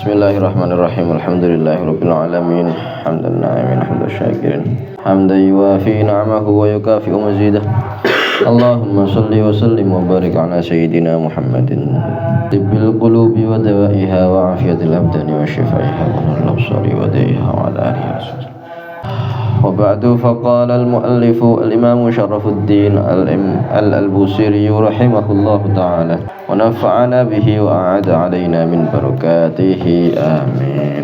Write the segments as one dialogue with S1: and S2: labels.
S1: Bismillahirrahmanirrahim. Alhamdulillahirabbil alamin. Hamdan na'imin hamdan syakirin. Hamdan yuwafi ni'amahu wa yukafi'u mazidah. Allahumma shalli wa sallim wa barik ala sayyidina Muhammadin tibbil qulubi wa dawaiha wa afiyatil abdani wa shifaiha wa nuril absari wa daiha wa ala alihi wa sahbihi. وبعد فقال المؤلف الإمام شرف الدين البوصيري رحمه الله تعالى ونفعنا به وأعاد علينا من بركاته آمين.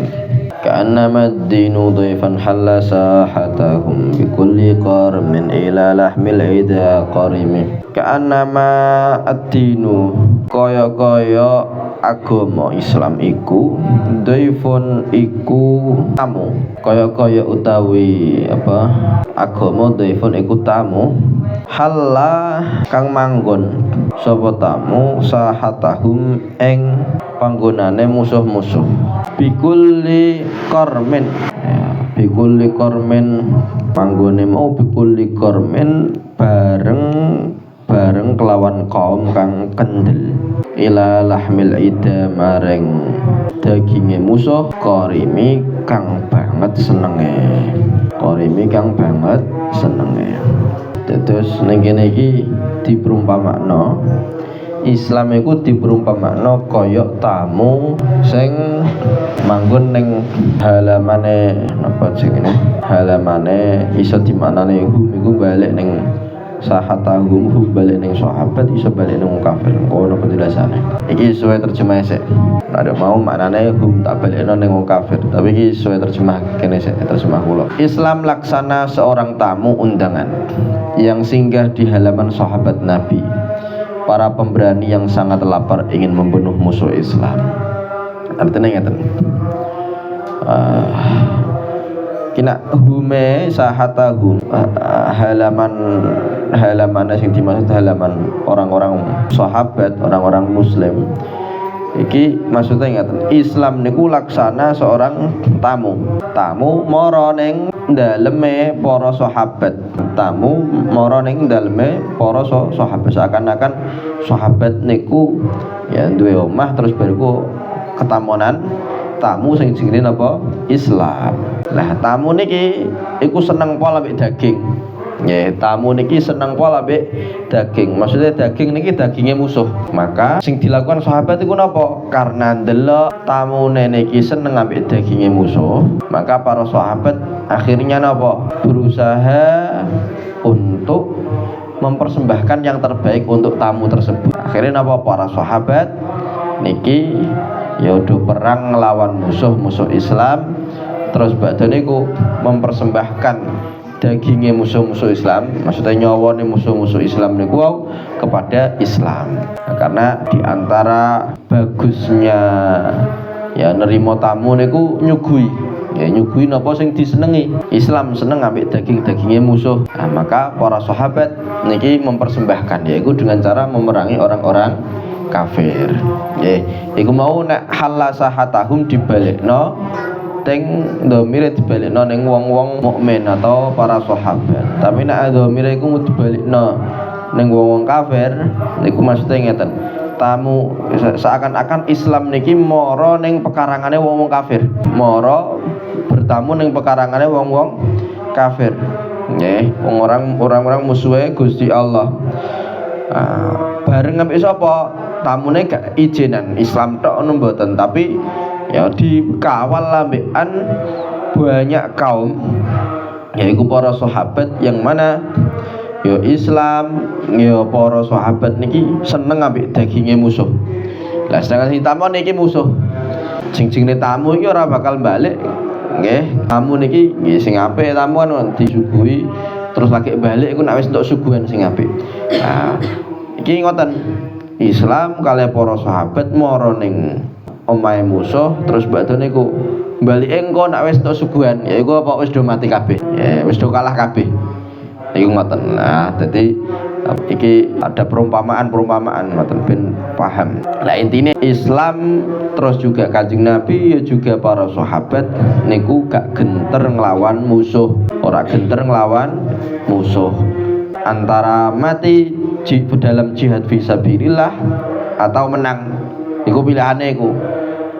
S1: كأنما الدين ضيفا حل ساحتهم بكل قرم إلى لحم العدا قرم. كأنما الدين kaya agama Islam iku dhaifun iku tamu, kaya utawi agama dhaifun iku tamu halla kang manggon sapa tamu sahatahum ing panggonane musuh-musuh bikulli kormen bikulli kormen panggone mau bikulli kormen bareng kelawan kaum kang kendel ila lahmil ida maring daginge musuh korimi kang banget senenge terus ning kene iki diperumpamakno Islam iku diperumpamakno kaya tamu sing manggon ning halamane halamane iso dimaknani iku balik ning sahatahum balik ning sahabat iso balik ning kafir ngono penjelasane iki sesuai terjemah sik ada mau maknane hum tak balikno ning kafir tapi iki sesuai terjemah kene sik terjemah kula. Islam laksana seorang tamu undangan yang singgah di halaman sahabat Nabi, para pemberani yang sangat lapar ingin membunuh musuh Islam. Artinya ngeten kina hume sahatahum halaman sing dimaksud halaman orang-orang sahabat, orang-orang muslim iki maksudnya ngaten Islam niku laksana seorang tamu mara ning daleme para sahabat sahabat seakan-akan sahabat niku ya duwe omah terus bariku ketamonan tamu sing jenenge napa Islam. Lah tamu niki iku seneng pola mbek daging. Nggih, tamu niki seneng pola mbek daging. Maksudnya daging niki daginge musuh. Maka sing dilakukan sahabat iku napa? Karena ndelok tamune niki seneng ambek daginge musuh, maka para sahabat akhirnya napa? Berusaha untuk mempersembahkan yang terbaik untuk tamu tersebut. Akhirnya napa? Para sahabat niki ya udah perang ngelawan musuh Islam, terus badhe niku mempersembahkan dagingnya musuh-musuh Islam, maksudnya nyawane musuh-musuh Islam niku kepada Islam. Nah, karena diantara bagusnya ya nerimo tamu niku nyugui napa sing disenengi. Islam seneng ambek dagingnya musuh. Nah, maka para sahabat niki mempersembahkan yaitu dengan cara memerangi orang-orang kafir. Nggih, iku mau nek halasahatahum dibalikno teng dhamire dibalikno ning wong-wong mukmin atau para sahabat. Tapi nek dhamire iku dibalikno ning wong-wong kafir niku maksudnya ngeten. Tamu seakan-akan Islam niki mara ning pekarangane wong-wong kafir. Mara bertamu ning pekarangane wong-wong kafir. Nggih, orang-orang musuhe Gusti Allah. Bareng ambek sapa? Tamune gak izinan Islam tok ngono mboten, tapi ya dikawal lambekan banyak kaum yaitu para sahabat yang mana ya Islam ya para sahabat niki seneng ambek daginge musuh. Lah sedangkan si tamu niki musuh. Jing-jingne tamu iki ora bakal balik. Nggih, tamu niki nggih sing apik tamu kan disuguhi terus lagi balik iku nek wis entuk suguhan sing apik. Nah, iki ngoten. Islam kali para sahabat mara ning omahe musuh terus badhe niku balike engko nek wis entuk suguhan yaiku apa wis do mati kabeh. Ya wis do kalah kabeh. Iku ngoten. Nah, dadi iki ada perumpamaan ngoten ben paham. Lah intine Islam terus juga Kanjeng Nabi ya juga para sahabat niku gak genter nglawan musuh, ora genter nglawan musuh. Antara mati dalam jihad fisabilillah atau menang, iku pilihane iku.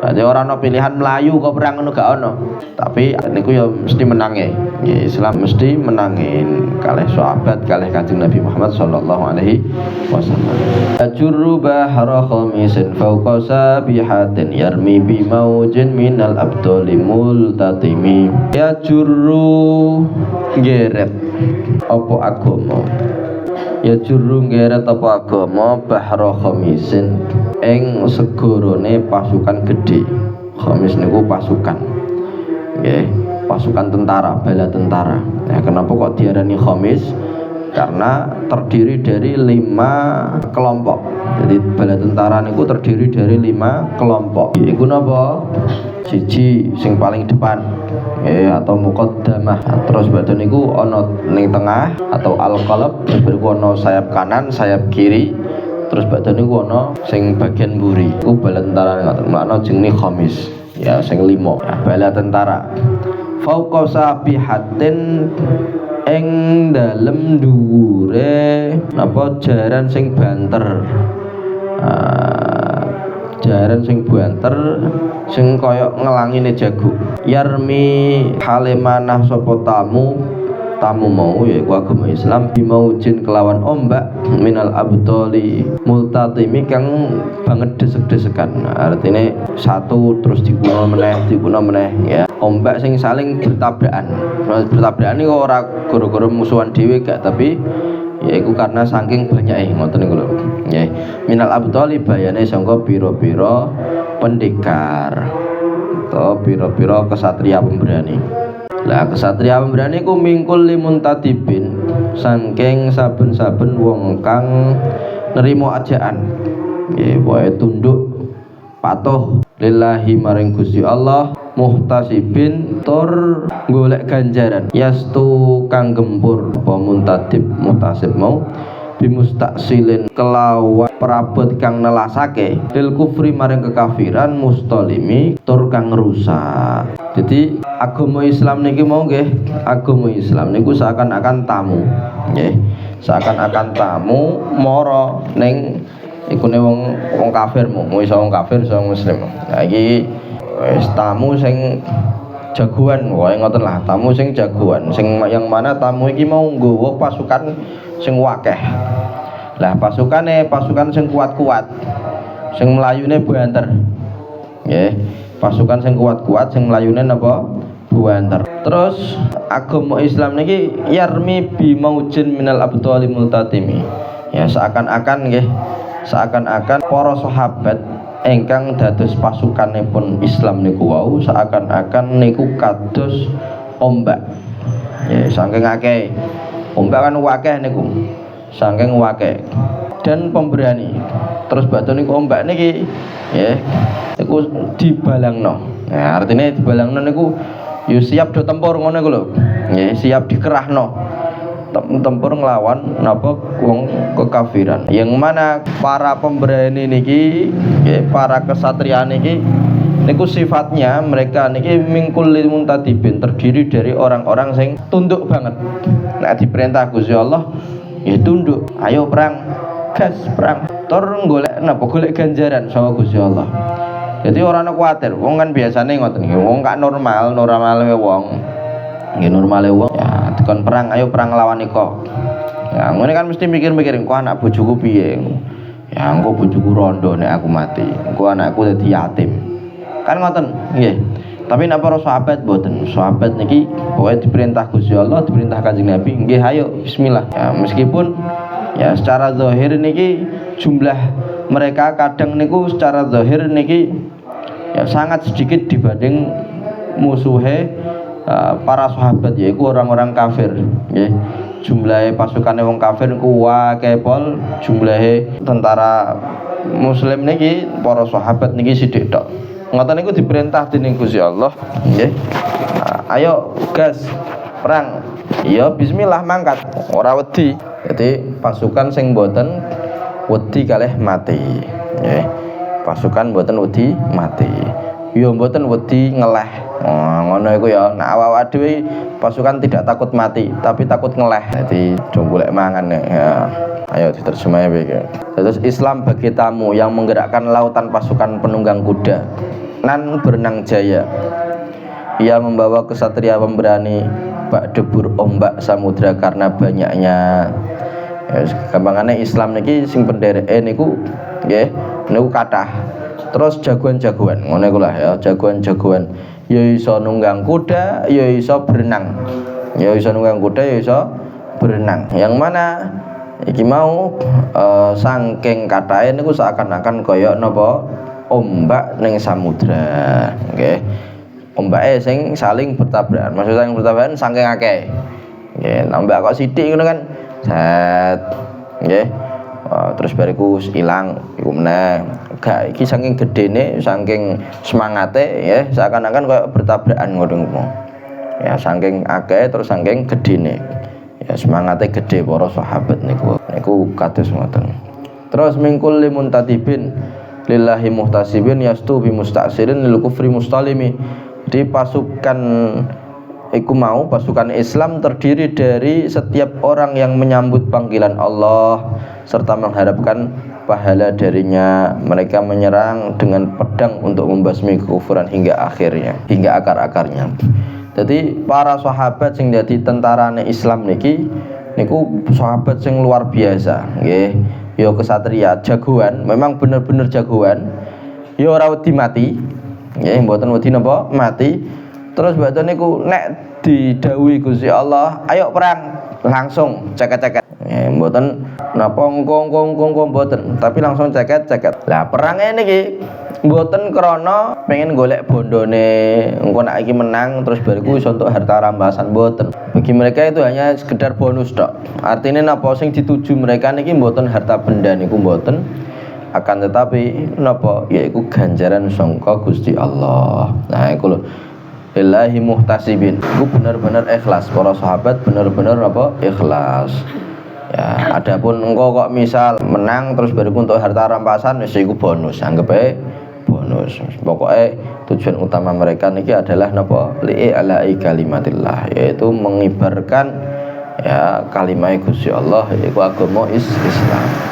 S1: Jadi orang no pilihan Melayu kok perang ngono gak ono. Tapi niku ya mesti menangi. Ya, Islam mesti menangin kalih sahabat kalih Kanjeng Nabi Muhammad sallallahu alaihi wasallam. Ajurru bahra khamisin fawqa sabihatin yarmi bi maujin minal abdali multatimi. Ya jurru geret apa agama. Ya jurru geret apa agama bahra khamisin ing segorone pasukan gede. Khamis niku pasukan. Nggih, pasukan tentara, bala tentara. Ya, kenapa kok diarani khamis? Karena terdiri dari 5 kelompok. Jadi bala tentara niku terdiri dari 5 kelompok. Iku napa? Siji sing paling depan. Atau muqaddamah. Terus badan niku ana ning tengah atau al-qalb, berku ana sayap kanan, sayap kiri. Terus badan niku ana sing bagian mburi. Iku bala tentara ngoten. Makna jenenge khamis. Ya sing 5. Ya, bala tentara. Fauqa sabihatin ing dalem dhuwure napa jaran sing banter. Jaran sing banter sing kaya ngelangine jago. Yarmi halemanah sapa tamu mau yaiku agama Islam bimaujin kelawan ombak minal abdoli multatimi kang banget desek-desekan. Artinya satu terus dikuno meneh ya. Ombak sing saling bertabrakan. Bertabrakan niku ora gara-gara musuhan dhewe gak, tapi yaiku karena saking banyake ngoten niku lho. Nggih. Minal abdoli bayane sangka pira-pira pendekar atau pira-pira kesatria pemberani. Lah kesatria pemberani ku mingkul limuntadibin saking saben-saben wong kang nerimo ajaan. Nggih, wae tunduk patuh lillahi maring Gusti Allah, muhtasibin tur golek ganjaran. Yastu kang gempur apa muntadib muhtasib mau bimustaksilin kelawan perabot kang nelasake lil kufri maring kekafiran mustolimi tur kang rusak. Jadi agama Islam niki mau nggih, agama Islam niku seakan-akan tamu nggih, seakan-akan tamu mara ning ikune wong kafir, mau iso wong kafir iso muslim. Nah iki wis tamu sing jagoan, wae ngoten lah, tamu sing jagoan, sing yang mana tamu iki mau nggawa pasukan sing wakeh. Lah pasukan sing kuat-kuat, sing melayune banter. Nggih, pasukan sing kuat-kuat sing melayune napa? Banter. Terus agama Islam niki yarmi bi maujin minal abdali multatimi. Ya seakan-akan nggih, seakan-akan para sahabat ingkang dados pasukanipun Islam niku wau seakan-akan niku kados ombak. Ya saking akeh. Ombak kan wakeh niku. Saking wakeh dan pemberani. Terus batu niku ombak niki ya niku dibalangno. Nah, artinya dibalangno niku yo siap do tempur ngono iku lho. Nggih, siap dikerahno. Tempur nglawan napa wong kekafiran. Yang mana para pemberani niki nggih, para kesatria niki niku sifatnya mereka niki mingkul limuntadibin, terdiri dari orang-orang sing tunduk banget. Nek diperintah Gusti Allah ya tunduk, ayo perang, gas perang, tur golek napa golek ganjaran saka Gusti Allah. Jadi orang kuwatir, wong kan biasane ngoten nggih, wong gak normale wong. Nggih normale wong ya dikon perang, ayo perang lawan iko. Ya ngene kan mesti mikir-mikir kok anak bojoku piye. Ya engko bojoku rondo nek aku mati, engko anakku dadi yatim. Kan ngoten nggih. Tapi nek para sahabat mboten. Sahabat niki pokoke diperintah Gusti Allah, diperintah Kanjeng Nabi, nggih ayo bismillah. Ya meskipun ya secara zahir niki jumlah mereka kadang niku secara zahir niki ya sangat sedikit dibanding musuhe para sahabat, yaitu orang-orang kafir nggih. Jumlahe pasukane wong kafir niku akeh pol, jumlahe tentara muslim niki para sahabat niki sithik tok. Ngoten niku diperintah dening Gusti Allah nggih. Ayo gas perang. Ya bismillah mangkat, ora wedi. Jadi pasukan sing mboten wedi kalih mati nggih. Pasukan mboten wedi mati. Ya mboten wedi ngeleh. Ngono iku ya. Nek awak dhewe pasukan tidak takut mati, tapi takut ngeleh. Jadi do golek mangan ya. Ayo diterjemahnya begini. Terus Islam bagi tamu yang menggerakkan lautan pasukan penunggang kuda. nan berenang jaya. Ia membawa kesatria pemberani bak debur ombak samudra karena banyaknya. Ya, gampangane Islam niki sing pendereke niku nggih niku kathah. Terus jagoan-jagoan ngono iku lah ya, jagoan-jagoan. Ya iso nunggang kuda, ya iso berenang. Ya iso nunggang kuda, ya iso berenang. Yang mana iki mau saking kathahe niku seakan-akan kaya napa ombak ning samudra. Nggih. Ombake sing saling bertabrakan. Maksud saling bertabrakan saking akeh. Nggih, ombak kok sithik ngono kan. Set. Nggih. Terus bariku ilang iku meneh. Gak iki saking gedene, saking semangate ya, seakan-akan koyo bertabrakan ngono. Ya saking akeh terus saking gedene. Ya semangate gede para sahabat niku. Niku kados ngoten. Terus mingkul limun tatibin lillahi muhtasibin yastu bi musta'sirin lil kufri mustalimi. Di pasukan iku mau pasukan Islam terdiri dari setiap orang yang menyambut panggilan Allah serta mengharapkan pahala darinya. Mereka menyerang dengan pedang untuk membasmi kekufuran hingga akhirnya, hingga akar-akarnya. Jadi para sahabat sing dadi tentarane Islam niki niku sahabat sing luar biasa nggih. Ya kesatria jagoan, memang bener-bener jagoan. Ya ora wedi mati. Nggih, mboten wedi napa? Mati. Terus mboten niku nek didhawuhi Gusti Allah, ayo perang, langsung ceket-ceket. Nggih, mboten napa engko mboten, tapi langsung ceket-ceket. Lah perange niki mboten krana pengen golek bondone, engko nek iki menang terus bariku iso entuk harta rampasan, mboten. Bagi mereka itu hanya sekedar bonus tok. Artinya napa sing dituju mereka niki mboten harta benda niku mboten, akan tetapi napa yaiku ganjaran sangka Gusti Allah. Nah iku lho lillahi muhtasibin. Iku bener-bener ikhlas, para sahabat bener-bener apa ikhlas. Ya, adapun engko kok misal menang terus bariku untuk harta rampasan wis iku bonus, anggap ae bonus. Pokoknya tujuan utama mereka niki adalah napa li'i ala'i kalimatillah, yaitu mengibarkan ya kalimat Gusti Allah yaitu agama Islam.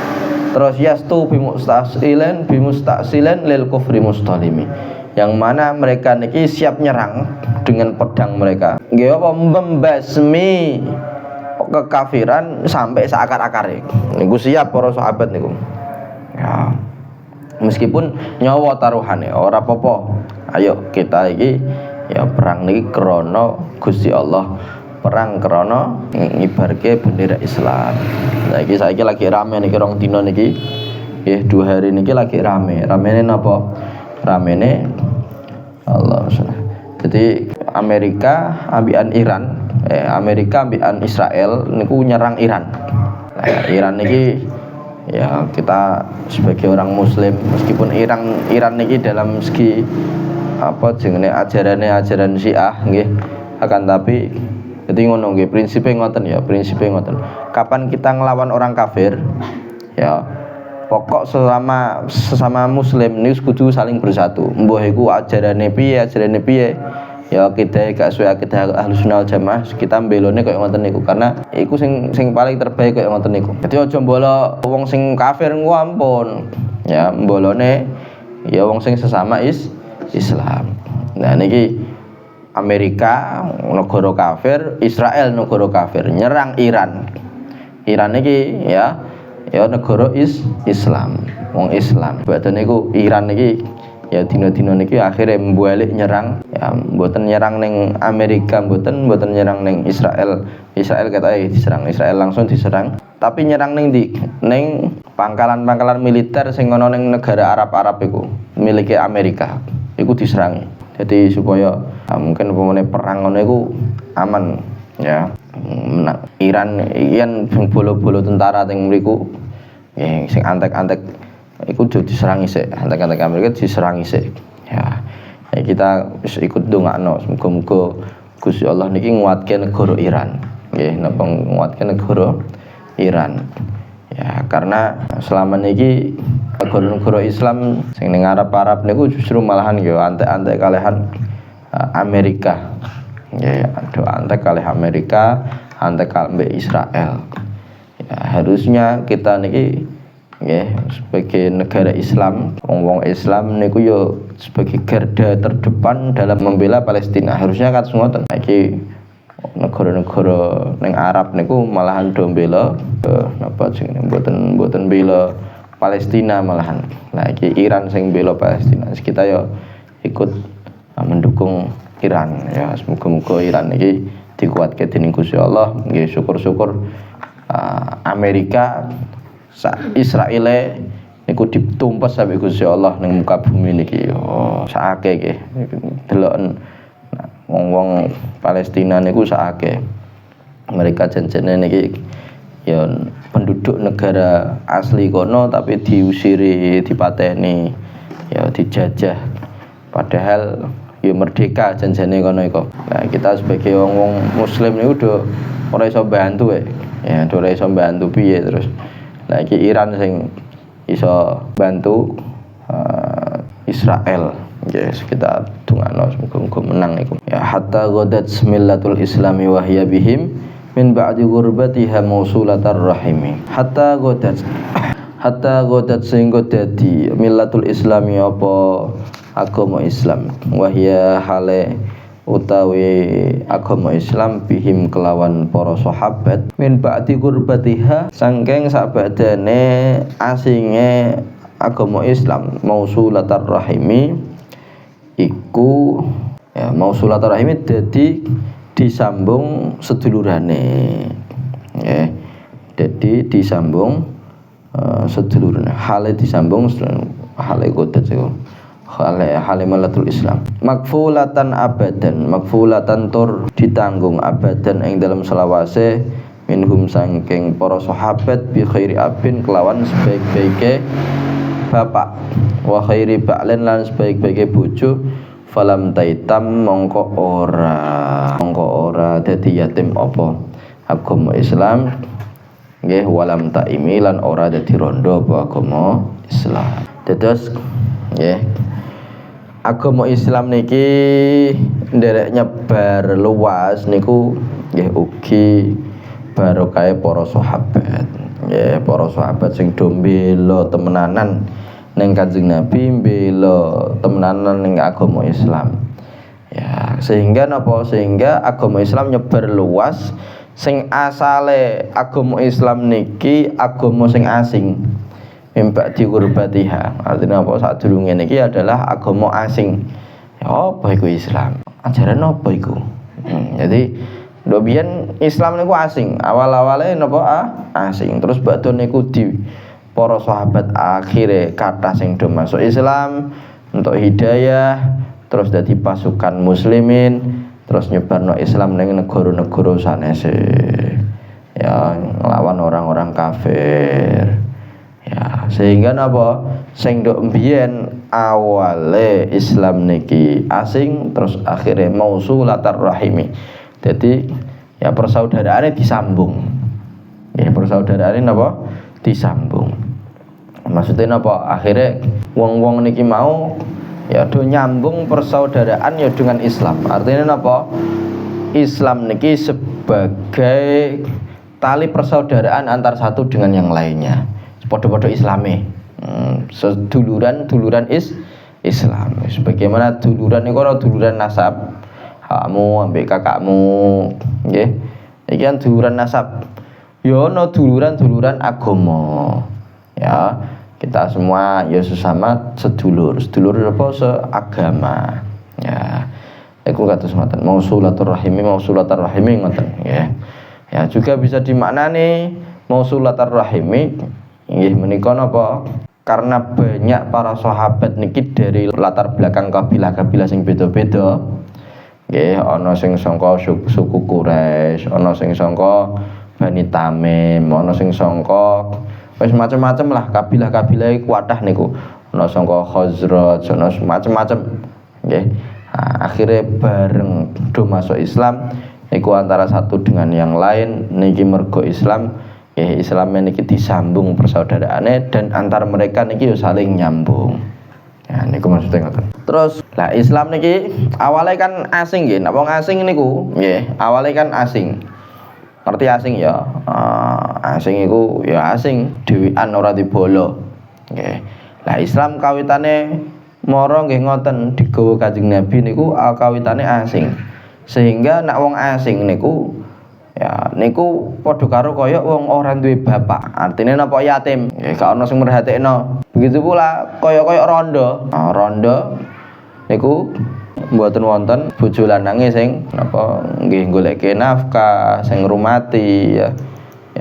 S1: Terus yastu bimustasilen lil kufri mustalimi, yang mana mereka niki siap nyerang dengan pedang mereka nggih apa membasmi kekafiran sampai seakar-akare. Niku siap para sahabat niku. Ya. Meskipun nyawa taruhane ora apa-apa. Ayo kita iki ya perang niki krana Gusti Allah. Perang krana ngibarke bendera Islam. Nah iki saiki lagi rame niki rong dina niki. Nggih 2 hari niki lagi rame. Ramene napa? Ramene Allah. Jadi Amerika ambian Iran, Amerika ambian Israel niku nyerang Iran. Nah, Iran niki ya kita sebagai orang muslim meskipun Iran niki dalam segi apa jenenge ajaran Syiah nggih, akan tapi jadi ngono nggih prinsipnya ngoten ya, prinsipnya ngoten. Kapan kita ngelawan orang kafir ya pokok sesama muslim niku kudu saling bersatu. Mbah iku ajarane piye ya kita gak suwe akidah Ahlussunnah wal Jamaah, kita mbelone koyo ngoten niku karena iku sing paling terbaik koyo ngoten niku. Dadi aja mbolo wong sing kafir ku ampun. Ya mbolone ya wong sing sesama Islam. Nah niki Amerika negara kafir, Israel negara kafir nyerang Iran. Iran niki ya negara Islam, wong Islam. Badhe niku Iran niki ya dina-dina niki akhirnya balik nyerang ya mboten nyerang ning Amerika, mboten nyerang ning Israel katanya diserang, Israel langsung diserang, tapi nyerang ning pangkalan-pangkalan militer sing ana ning negara Arab iku miliki Amerika iku diserang. Jadi supaya mungkin pemene perang ngono iku aman ya. Iran sing bolo-bolo tentara teng mriku sing antek-antek iku diserang isik, antek-antek Amerika diserang isik. Ya. Kita wis ikut ndongakno muga-muga Gusti Allah niki nguatke negara Iran. Nggih, napa nguatke negara Iran. Ya, karena selama niki negara-negara Islam sing ning Arab niku justru malahan ya antek-antek kalehan Amerika. Ya, antek kalih Amerika, antek kalih Israel. Ya, harusnya kita niki nggih sebagai negara Islam, wong Islam niku yo sebagai garda terdepan dalam membela Palestina. Harusnya kan ngoten. Iki negara-negara ning Arab niku malahan do mbela napa jenenge mboten bela Palestina malahan. Nah iki Iran sing bela Palestina. Kita yo ikut mendukung Iran ya. Semoga Iran iki dikuatke dening Gusti Allah. Nggih syukur-syukur Amerika Israel niku ditumpes sampai Gusti Allah ning muka bumi niki. Oh, sakake nggih. Deloken wong-wong Palestina niku sakake. Mereka janjane niki ya penduduk negara asli kono tapi diusiri, dipateni, ya dijajah. Padahal ya merdeka janjane kono iku. Nah, kita sebagai wong-wong muslim niku udah ora iso bantu ya, ora iso bantu piye terus. Nah iki Iran sing iso bantu Israel. Yes, kita tungano semoga menang iku. Ya hatta ghadat millatul islami wa hiya bihim min ba'di ghurbatiha mausulatar rahimi. Hatta ghadat sehingga dadi millatul islami apa agama Islam wa hiya hale utawi agama Islam bihim kelawan para sahabat min ba'di gurbatiha sangking sabadane asinge agama Islam mausulatar rahimi iku ya mausulatar rahimi dadi disambung sedulurane ya dadi disambung sedulurane hale disambung hale kodet iku halimalatul Islam makfulatan abadan makfulatan tur ditanggung abadan ing dalam selawase minhum sangking para sahabat bi khairi abin kelawan sebaik-baike bapak wa khairi ba'len lan sebaik-baike bojo falam taitam mongko ora dadi yatim apa agama Islam nggih walam taimi lan ora dadi rondo apa agama Islam. Dados nggih agama Islam niki nderek nyebar luas niku nggih ugi barokah para sahabat. Nggih para sahabat sing do mbela temenanan ning Kanjeng Nabi, mbela temenanan ning agama Islam. Ya, sehingga napa? Sehingga agama Islam nyebar luas sing asale agama Islam niki agama sing asing. Mbak di gurbatiha artinya apa sadurunge niki adalah agama asing ya apa iku Islam ajaran apa iku jadi dobian Islam niku asing awal-awale napa asing terus badhe niku di para sahabat akhire kathah sing do masuk Islam untuk hidayah terus dadi pasukan muslimin terus nyebarno Islam ning negara-negara sanese ya nglawan orang-orang kafir. Ya, sehingga napa sing nduk mbiyen awale Islam niki asing terus akhirnya mausulatar rahimi. Jadi ya persaudaraane disambung. Ya persaudaraane napa? Disambung. Maksudnya napa? Akhirnya wong-wong niki mau ya do nyambung persaudaraan ya dengan Islam. Artinya napa? Islam niki sebagai tali persaudaraan antar satu dengan yang lainnya. Podo-podo Islami seduluran Islam sebagaimana duluran itu ora duluran nasab kamu ambek kakakmu nggih iki kan duluran nasab ya ana duluran agama ya kita semua ya sesama sedulur apa seagama ya iku kados ngoten mausulatur rahimi ngoten ya juga bisa dimaknani mausulatur rahimi nggih menika napa karena banyak para sahabat niki dari latar belakang kabilah-kabilah sing beda-beda nggih ana sing saka suku Quraisy ana sing saka Bani Tamim ana sing saka wis macam-macam lah kabilah-kabilah iku kathah niku ana saka Khazraj ana macam-macam nggih akhirnya bareng do masuk Islam niku antara satu dengan yang lain niki mergo Islam Islam niki disambung persaudaraane dan antar mereka niki saling nyambung. Ya niku maksudnya ngoten. Terus lah Islam niki awalnya kan asing nggih. Nek wong asing niku nggih, awalnya kan asing. Ngerti asing ya? Asing iku ya asing, dhewean ora dibolo. Nggih. Lah Islam kawitane mara nggih ngoten digawa Kanjeng Nabi niku kawitane asing. Sehingga nek wong asing niku ya niku padha karo kaya wong ora duwe bapak. Artine napa yatim. Nggih, gak ono sing merhatekno. Begitu pula kaya rondo. Rondo niku mboten wonten bojo lanange sing napa nggih goleke nafkah, sing ngrumati ya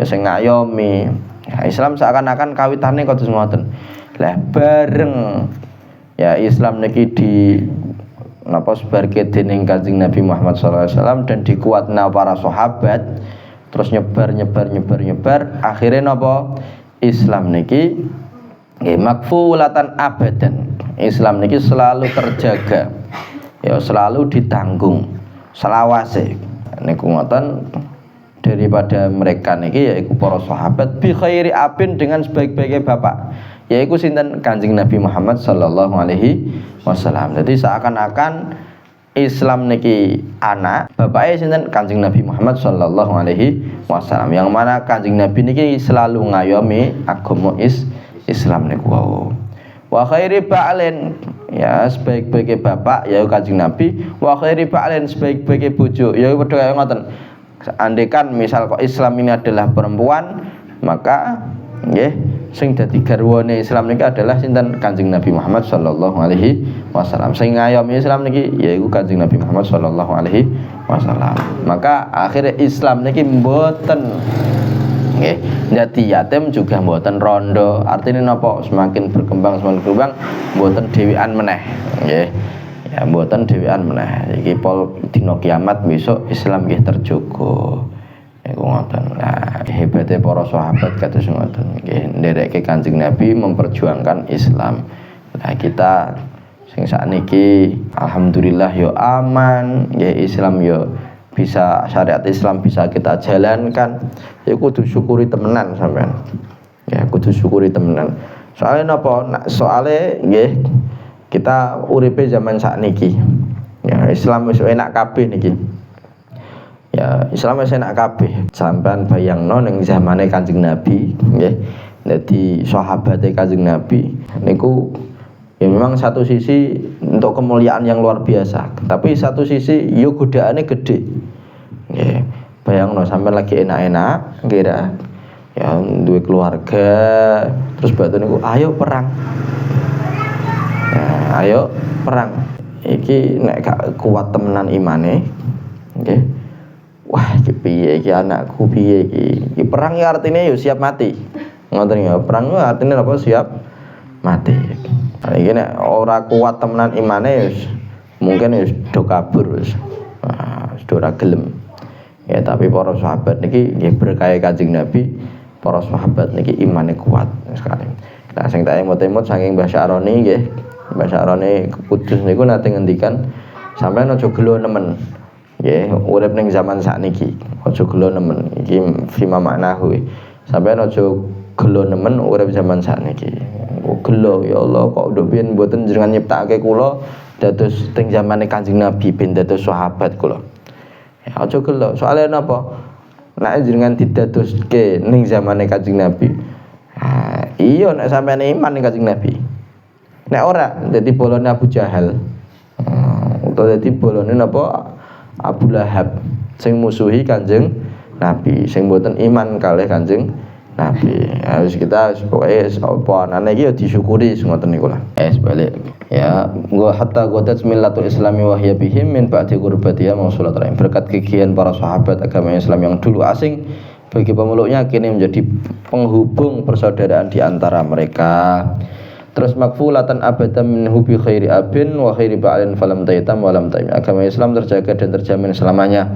S1: sing ngayomi. Ya, Islam seakan-akan kawitane kados ngoten. Lah bareng ya Islam niki di napa sebarke dening Kanjeng Nabi Muhammad sallallahu alaihi wasallam dan dikuatna para sahabat terus nyebar akhirnya napa Islam niki nggih makfulatan abadan. Islam niki selalu terjaga. Ya selalu ditanggung selawase niku ngoten daripada mereka niki yaiku para sahabat bi khairi abin dengan sebaik-baiknya bapak yaiku sinten Kanjeng Nabi Muhammad sallallahu alaihi wasallam. Jadi seakan-akan Islam niki anak bapaknya sinten Kanjeng Nabi Muhammad sallallahu alaihi wasallam yang mana Kanjeng Nabi niki selalu ngayomi agama Islam niku wau. Wa khairi ba'lin ya sebaik-baiknya bapak ya Kanjeng Nabi, wa khairi ba'lin sebaik-baiknya bojo ya padha kaya ngoten. Andekan misal kok Islam ini adalah perempuan, maka nggih sing dadi garwane Islam niki adalah sinten Kanjeng Nabi Muhammad sallallahu alaihi wasallam. Sing ngayomi Islam niki yaiku Kanjeng Nabi Muhammad sallallahu alaihi wasallam. Maka akhirnya Islam niki mboten nggih dadi yatim juga mboten rondo. Artine napa? Semakin berkembang mboten dhewean meneh nggih. Ya mboten dhewean meneh. Iki pol dina kiamat besok Islam nggih terjogo. Iku ngoten. Nah, hebate para sahabat kados ngoten nggih ndereke Kanjeng Nabi memperjuangkan Islam. Nah, kita sing sakniki alhamdulillah yo aman, nggih Islam yo bisa syariat Islam bisa kita jalankan. Ya kudu syukuri temenan sampean. Ya kudu syukuri temenan. Soalnya napa? Soale nggih kita uripe zaman sakniki. Ya Islam wis enak kabeh niki. Ya Islam wis enak kabeh. Sampean bayangno ning zamane Kanjeng Nabi nggih. Dadi sahabate Kanjeng Nabi niku ya memang satu sisi untuk kemuliaan yang luar biasa, tapi satu sisi yo godaane gede. Nggih. Bayangno sampean lagi enak-enak kira ya duwe keluarga terus batu niku ayo perang. Ya, ayo perang. Iki nek gak kuat temenan imane nggih. Wah, iki piye iki anakku piye iki? Iki perang ya artine yo siap mati. Ngoten ya, perang ya artine apa siap mati. Nah, iki nek ora kuat temenan imane wis mungkin wis do kabur wis. Wah, wis ora gelem. Ya tapi para sahabat niki nggih berkah Kanjeng Nabi, para sahabat niki imane kuat sekali. Nah sing tak emot-emot saking Mbah Syaroni nggih. Mbah Syaroni Kudus niku nate ngendikan sampeyan aja gelo nemen. Nggih, urip ning zaman sakniki. Aja gelo nemen. Iki fima maknahu. Sampeyan aja gelo nemen urip zaman sakniki. Gelo ya Allah kok nduk piyen mboten jenengan nyiptakake kula dados teng zamane Kanjeng Nabi ben dados sahabat kula. Ya aja gelo. Soale napa? Nek jenengan didadoske ning zamane Kanjeng Nabi. Iya nek sampeyan iman ning Kanjeng Nabi. Nek ora dadi bolone Abu Jahal. Utawa dadi bolone napa? Abu Lahab sing musuhi Kanjeng Nabi, sing mboten iman kalih Kanjeng Nabi. Harus kita pokoke apa anane iki ya disyukuri ngoten niku lah. Balik. Ya, gua hatta godat millatul islami wa hiya bihim min ba'di qurbatiha mausulat rahim. Berkat kegiatan para sahabat agama Islam yang dulu asing bagi pemeluknya kini menjadi penghubung persaudaraan di antara mereka. Terus makfulatan abadan min hubi khairi abin wa khairi ba'lin falam taitam wa lam taim. Agama Islam terjaga dan terjamin selamanya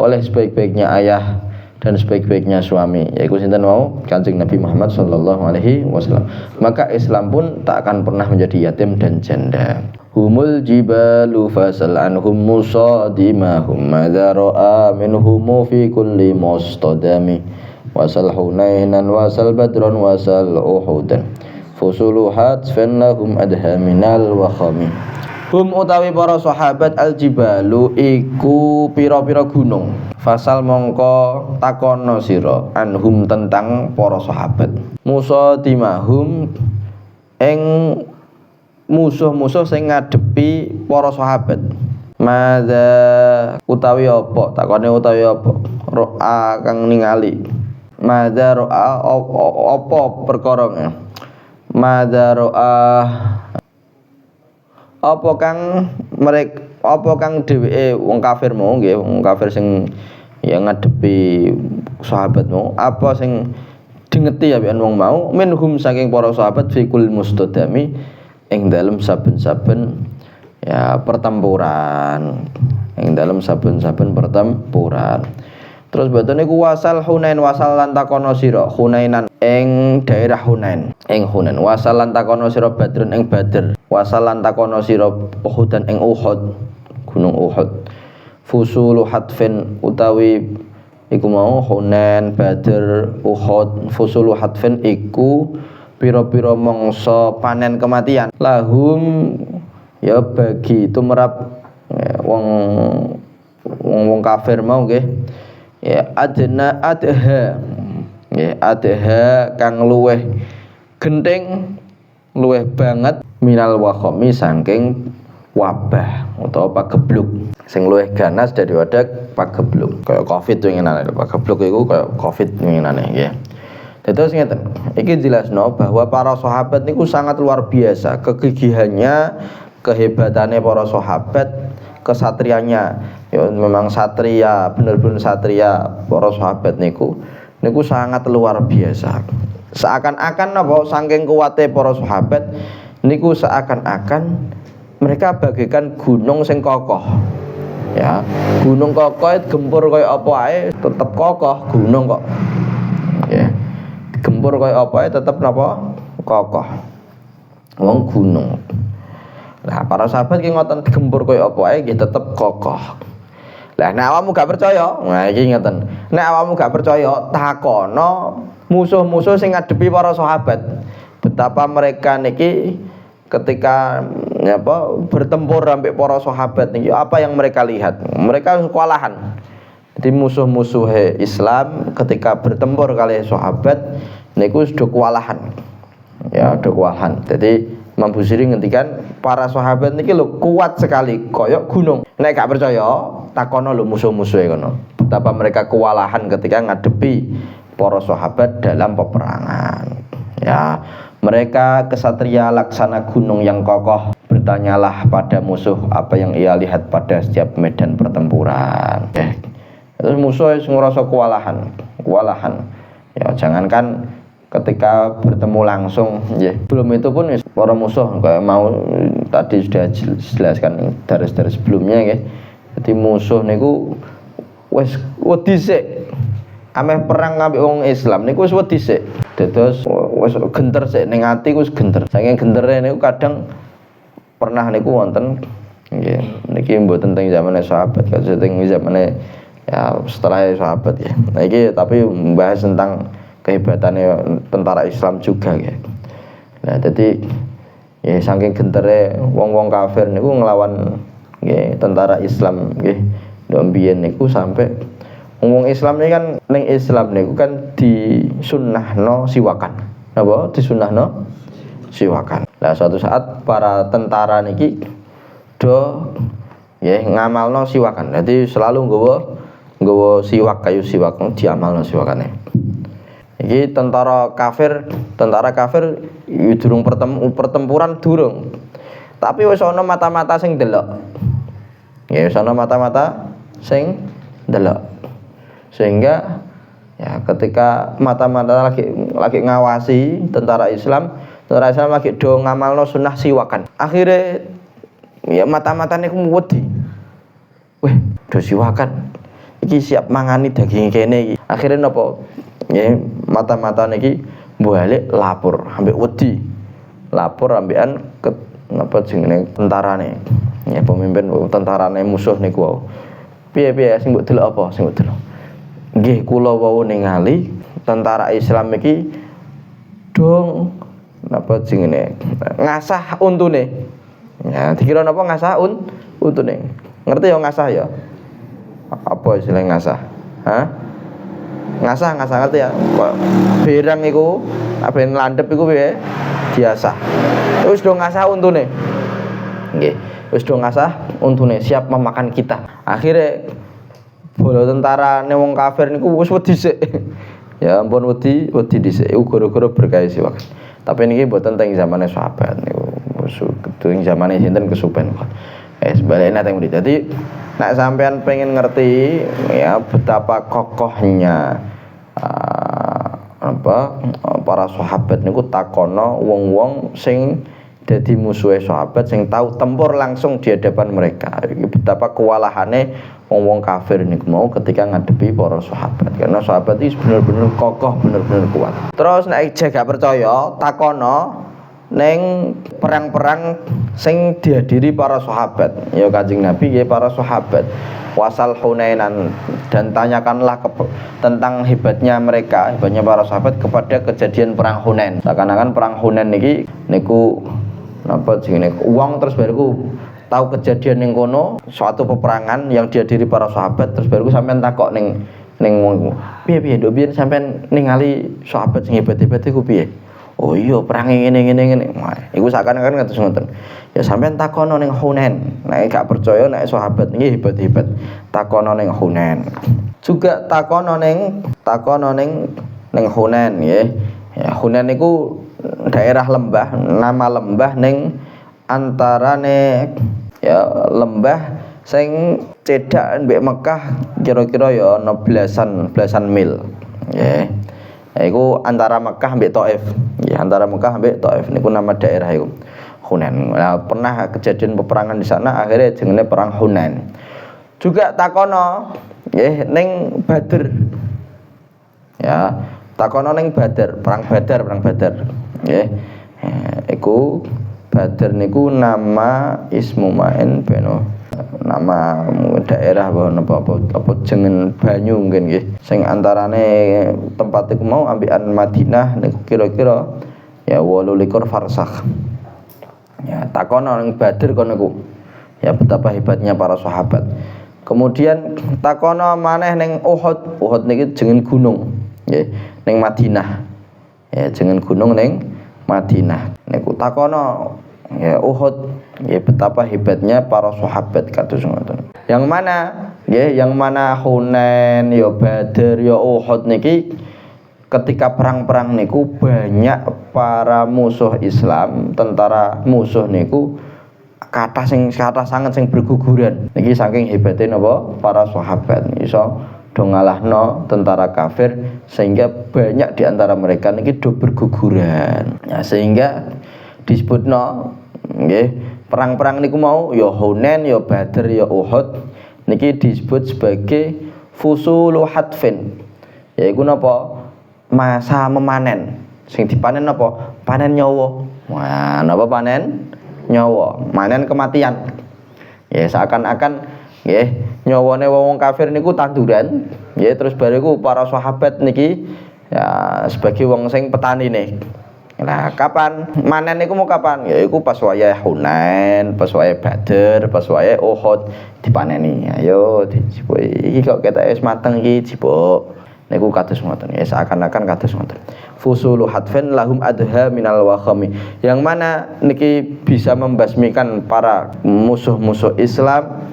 S1: oleh sebaik-baiknya ayah dan sebaik-baiknya suami, yaitu sinten mau Kanjeng Nabi Muhammad sallallahu alaihi wasallam. Maka Islam pun tak akan pernah menjadi yatim dan janda. Humul jibalu fasal anhum musadimahum madza ra'a minhum fi kulli mustadami wasal hunainan wasal badran wasal uhudan fusuluhat fannahum adha minal wakhami. utawi para sahabat al-jibalu iku pira-pira gunung. Fasal mongko takono sira anhum tentang para sahabat. Musa timahum ing musuh-musuh sing ngadepi para sahabat. Madza utawi apa? Takone utawi apa? Ro'a kang ningali. Madza ro'a apa perkara? Madza ro'a apa kang dheweke wong kafir mau nggih, wong kafir sing ya ngadepi sahabat mau, apa sing dingeti ya wong mau minhum saking para sahabat fikul mustadami ing dalem saben-saben ya pertempuran, ing dalem saben-saben pertempuran. Terus boten niku wasal Hunain, wasal lan takono sira Hunainan ing daerah Hunain, wasal lan takono sira Badrun ing Badr, wasal lan takono sira Uhudan ing Uhud, gunung Uhud. Fusulu hatfin utawi iku mau Hunain, Badr, Uhud. Fusulu hatfin iku pira-pira mangsa panen kematian. Lahum ya bagi tumrap wong kafir mau nggih. Ya adha ya adha kang luweh genting, luweh banget minal wakhami saking wabah utawa pagebluk, sing luweh ganas daripada pagebluk. Kaya Covid winginane, pagebluk iku kaya Covid winginane nggih. Terus ngeten, iki jelasno bahwa para sahabat niku sangat luar biasa kegigihannya, kehebatannya para sahabat, kesatrianya. Ya memang satria, bener-bener satria para sahabat niku sangat luar biasa. Seakan-akan napa saking kuwate para sahabat niku seakan-akan mereka bagaikan gunung sing kokoh. Ya, gunung kokoh gempur kaya apa ae tetep kokoh gunung kok. Ya. Gempur kaya apa ae tetep napa kokoh. Wong gunung. Nah, para sahabat ki ngoten gempur kaya apa ae nggih tetep kokoh. Lah nek awakmu gak percaya, nah iki ngeten. Nek awakmu gak percaya, takono musuh-musuh sing ngadepi para sahabat. Betapa mereka niki ketika bertempur sampai para sahabat niki apa yang mereka lihat? Mereka kewalahan. Jadi musuh-musuh Islam ketika bertempur kali sahabat niku sudah kewalahan. Ya, sudah kewalahan. Jadi Imam Busiri ngendikan para sahabat niki lho kuat sekali koyok gunung. Nek gak percaya, takono lho musuh-musuhe kono. Betapa mereka kewalahan ketika ngadepi para sahabat dalam peperangan. Ya, mereka kesatria laksana gunung yang kokoh. Bertanyalah pada musuh apa yang ia lihat pada setiap medan pertempuran. Terus musuh ngerasa kewalahan. Ya, jangankan ketika bertemu langsung, ya. Belum itu pun para musuh kayak mau tadi sudah jelaskan dari sebelumnya, ya. Jadi musuh niku wis wedi sik. Ameh perang ngambek wong Islam niku wis wedi sik. Dados wis genter sik ning ati wis genter. Saking gentere niku kadang pernah niku wonten nggih niki mboten teng zamane sahabat, kalau teng zamane ya setelah sahabat ya. Nah iki tapi membahas tentang kehebatannya tentara Islam juga ya. Nah jadi ya saking gentere wong-wong kafir niku nglawan nggih tentara Islam nggih. Ndok mbiyen niku sampai wong Islam ini kan ning Islam niku kan disunnahno siwakan. Napa? Disunnahno siwakan. Nah suatu saat para tentara niki do nggih ngamalno siwakan. Jadi selalu nggawa siwak, kayu siwak diamalno siwakane. Iki tentara kafir durung pertempuran durung. Tapi wis ana mata-mata sing delok. Ya wis ana mata-mata sing delok. Sehingga ya ketika mata-mata lagi ngawasi tentara Islam lagi do ngamalno sunnah siwakan. Akhirnya ya mata-matane ku wedi. Weh, do siwakan. Iki siap mangani daging kene iki. Akhirnya napa? Ya mata-mata niki balik lapor ambek wedi. Lapor ambekan ke napa jenenge tentarane. Ya pemimpin tentarane musuh niku wau. Piye-piye sing mbok delok apa sing mbok delok? Nggih kula wau ningali tentara Islam iki dong napa jenenge ngasah untune. Ya, dikira napa ngasah untune. Ngerti ya ngasah ya? Apa istilah ngasah? Hah? Ngasah ngerti ya? Kok berang iku aben landhep iku piye? Diasah. Wis do ngasah untune. Nggih, wis do ngasah untune siap memakan kita. Akhire bola tentara ne wong kafir niku wis wedi sik. Ya ampun wedi dhisik. Iku gara-gara berkah siwak. Tapi niki mboten teng zamane sahabat niku. Ketuing zamane sinten kesupen kok. Sebaliknya teng mriki. Dadi nek sampean pengen ngerti ya betapa kokohnya para sahabat niku takono wong-wong sing dadi musuhe sahabat sing tahu tempur langsung di hadapan mereka. Iki betapa kewalahane wong-wong kafir niku mau ketika ngadepi para sahabat. Karena sahabat iki bener-bener kokoh, bener-bener kuat. Terus nek gak percaya takono neng perang-perang sing dihadiri para sahabat. Ya Kanjeng Nabi ya para sahabat. Wasal Hunainan dan tanyakanlah tentang hebatnya mereka, hebatnya para sahabat kepada kejadian perang Hunain. Seakan-akan perang Hunain niku napa jenenge uang terus bariku tahu kejadian ning kono suatu peperangan yang dihadiri para sahabat terus bariku sampean takok ning wong piye nduk biyen sampean ningali sahabat sing hebat-hebat iku piye? Oh iya perang ngene. Wah, iku seakan-akan kados ngoten. Ya sampean takono ning Hunain. Nek gak percaya nek sahabat iki hebat-hebat, takono ning Hunain. Juga takono ning Hunain nggih. Ya Hunain iku daerah lembah, nama lembah ning antarane ya lembah sing cedhak mbek Mekah kira-kira ya ana belasan mil. Nggih. Iku antara Mekah mbek Thaif. Ya, antara Mekah mbek Thaif niku nama daerah iku. Hunain. Nah, pernah kejadian peperangan di sana akhirnya jenenge perang Hunain. Juga takono nggih ning Badr. Ya, takono ning Badr, perang Badar. Nggih. Iku Badr niku nama ismu main beno nama daerah apa jeneng banyu mungkin nggih sing antarane tempat iku mau ambekan Madinah niku kira-kira ya 28 farsakh. Ya takono ning Badr kono niku ya betapa hebatnya para sahabat. Kemudian takono maneh ning Uhud. Uhud niki jeneng gunung nggih ning Madinah. Ya jeneng gunung ning Madinah. Niku takono ya Uhud ya betapa hebatnya para sahabat kados ngoten. Yang mana nggih yang mana Hunain ya Badr ya Uhud niki ketika perang-perang niku banyak para musuh Islam, tentara musuh niku kathah sangat sing berguguran. Niki saking hebatnya napa para sahabat iso do ngalahno tentara kafir sehingga banyak di antara mereka niki do berguguran. Ya sehingga disebutno nggih perang-perang niku mau ya Hunain ya Badr ya Uhud niki disebut sebagai fusulu hatfin. Yaiku napa? Masa memanen. Sing dipanen napa? Panen nyawa. Wah, napa panen nyawa? Manen kematian. Ya seakan-akan nggih nyawane wong kafir niku tanduran. Nggih terus bariku para sahabat niki ya sebagai wong sing petanine. Nah, kapan manen niku mau kapan? Ya iku pas wayah Hunain, pas wayah Badr, pas wayah Uhud dipaneni. Ayo dicipuk iki kok ketok wis mateng iki cipuk. Niku kados ngoten ya seakan-akan kados ngoten. Fusulu hatfin lahum adha minal wakhami. Yang mana niki bisa membasmikan para musuh-musuh Islam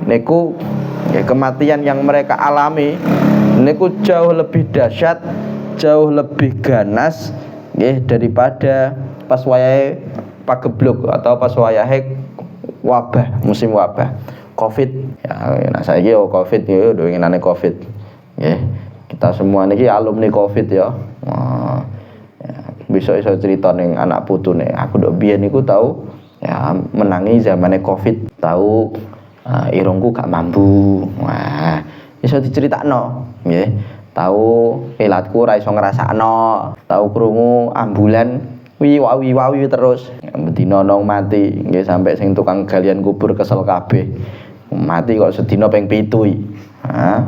S1: niku ya kematian yang mereka alami niku jauh lebih dahsyat, jauh lebih ganas nggih daripada pas wayahe pagebluk atau pas wayahe wabah, musim wabah Covid. Ya nah saiki yo Covid yo ngenane Covid. Nggih. Kita semua niki alumni Covid ya. Wah. Ya, bisa iso cerita ning anak putune. Aku ndok biyen niku tahu ya menangi zamane Covid, tahu irungku gak mampu. Wah, iso diceritakno, nggih. Tahu ilatku ora iso ngrasakno, tahu krungu ambulan wiwawi terus. Bedina nong mati, nggih sampai sing tukang galian kubur kesel kabeh. Mati kok sedina ping 7 iki. Hah,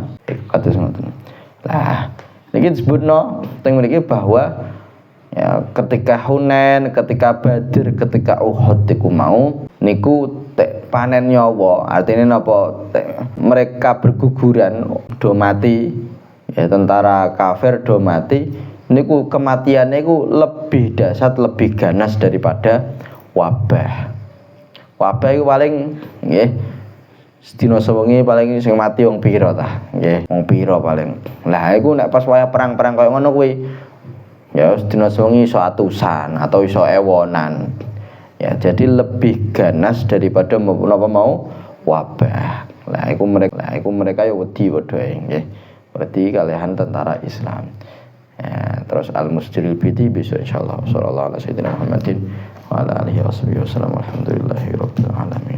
S1: kados ngoten. Lah, niki disebutno teng mriki bahwa Ya, ketika Hunain, ketika Badr, ketika Uhud iku mau niku panen nyawa. Artinya napa? Mereka berguguran do mati. Ya, tentara kafir do mati. Niku kematiannya niku lebih dahsyat, lebih ganas daripada wabah. Wabah iku paling nggih sedina sewengi paling sing mati wong pira ta? Nggih, wong pira paling. Lah iku nek pas wayah perang-perang kaya ngono kuwi ya sedina sewengi iso atusan atau iso ewonan. Ya, jadi lebih ganas daripada napa mau wabah. Lah iku mereka ya wedi padha nggih. Wedi kalihan tentara Islam. Ya, terus al-musjiril bidi besok insyaallah sallallahu alaihi wasallam Muhammadin wa ala alihi wasallam alhamdulillahi rabbil alamin.